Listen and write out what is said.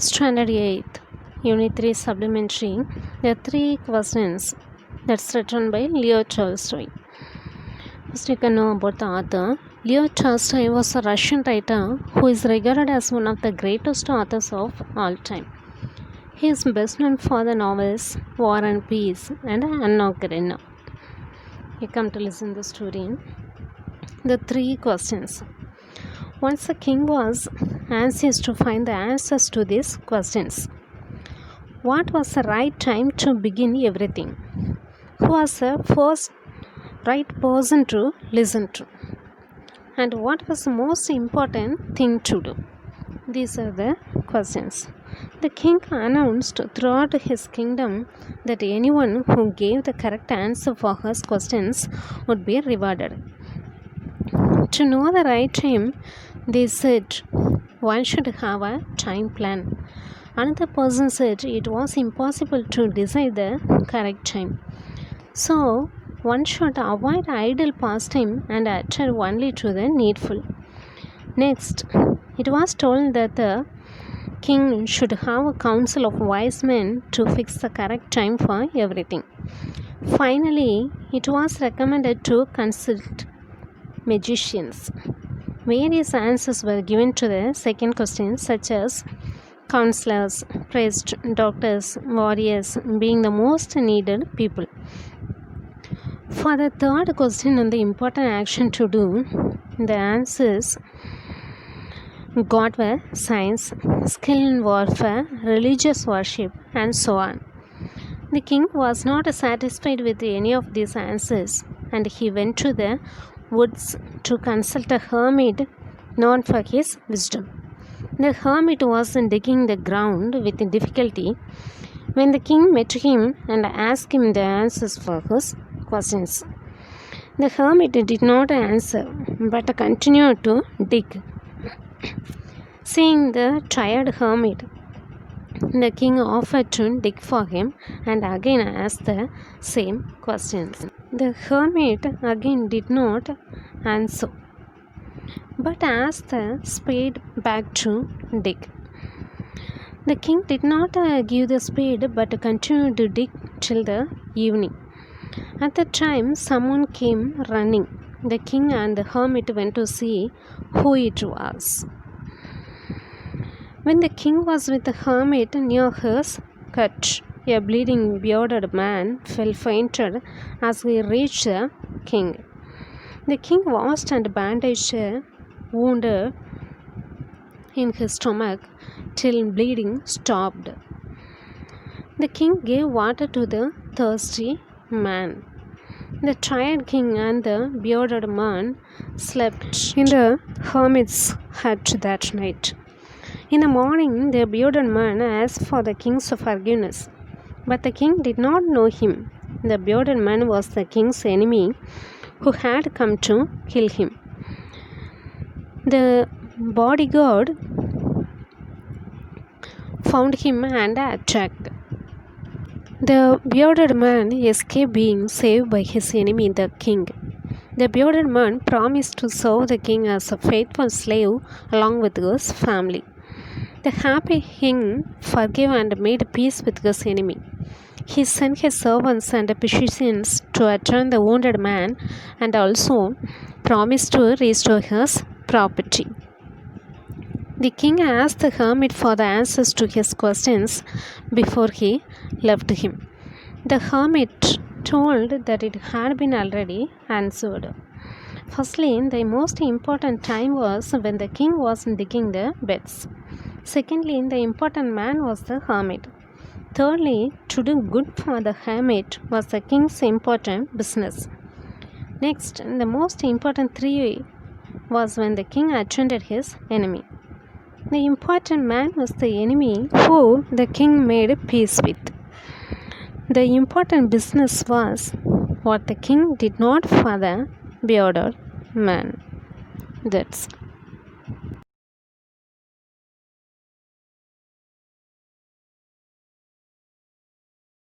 Standard 8th, Unit 3 Supplementary. There are 3 questions that's written by Leo Tolstoy. First, you can know about the author. Leo Tolstoy was a Russian writer who is regarded as one of the greatest authors of all time. He is best known for the novels War and Peace and Anna Karenina. You come to listen the story. The 3 questions. Once the king was anxious to find the answers to these questions. What was the right time to begin everything? Who was the first right person to listen to? And what was the most important thing to do? These are the questions. The king announced throughout his kingdom that anyone who gave the correct answer for his questions would be rewarded. To know the right time, they said one should have a time plan. Another person said it was impossible to decide the correct time. So, one should avoid idle pastime and attend only to the needful. Next, it was told that the king should have a council of wise men to fix the correct time for everything. Finally, it was recommended to consult magicians. Various answers were given to the second question, such as counselors, priests, doctors, warriors being the most needed people. For the third question on the important action to do, the answers got were science, skill in warfare, religious worship, and so on. The king was not satisfied with any of these answers, and he went to the woods to consult a hermit known for his wisdom. The hermit was digging the ground with difficulty when the king met him and asked him the answers for his questions. The hermit did not answer but continued to dig. Seeing the tired hermit, the king offered to dig for him and again asked the same questions. The hermit again did not answer, but asked the spade back to dig. The king did not give the spade but continued to dig till the evening. At the time, someone came running. The king and the hermit went to see who it was. When the king was with the hermit near his hut, a bleeding bearded man fell fainted as he reached the king. The king washed and bandaged a wound in his stomach till bleeding stopped. The king gave water to the thirsty man. The tired king and the bearded man slept in the hermit's hut that night. In the morning, the bearded man asked for the king's forgiveness, but the king did not know him. The bearded man was the king's enemy who had come to kill him. The bodyguard found him and attacked. The bearded man escaped being saved by his enemy, the king. The bearded man promised to serve the king as a faithful slave along with his family. The happy king forgave and made peace with his enemy. He sent his servants and physicians to attend the wounded man and also promised to restore his property. The king asked the hermit for the answers to his questions before he left him. The hermit told that it had been already answered. Firstly, the most important time was when the king was digging the beds. Secondly, the important man was the hermit. Thirdly, to do good for the hermit was the king's important business. Next, the most important 3 was when the king attended his enemy. The important man was the enemy who the king made peace with. The important business was what the king did not for the bearded man. That's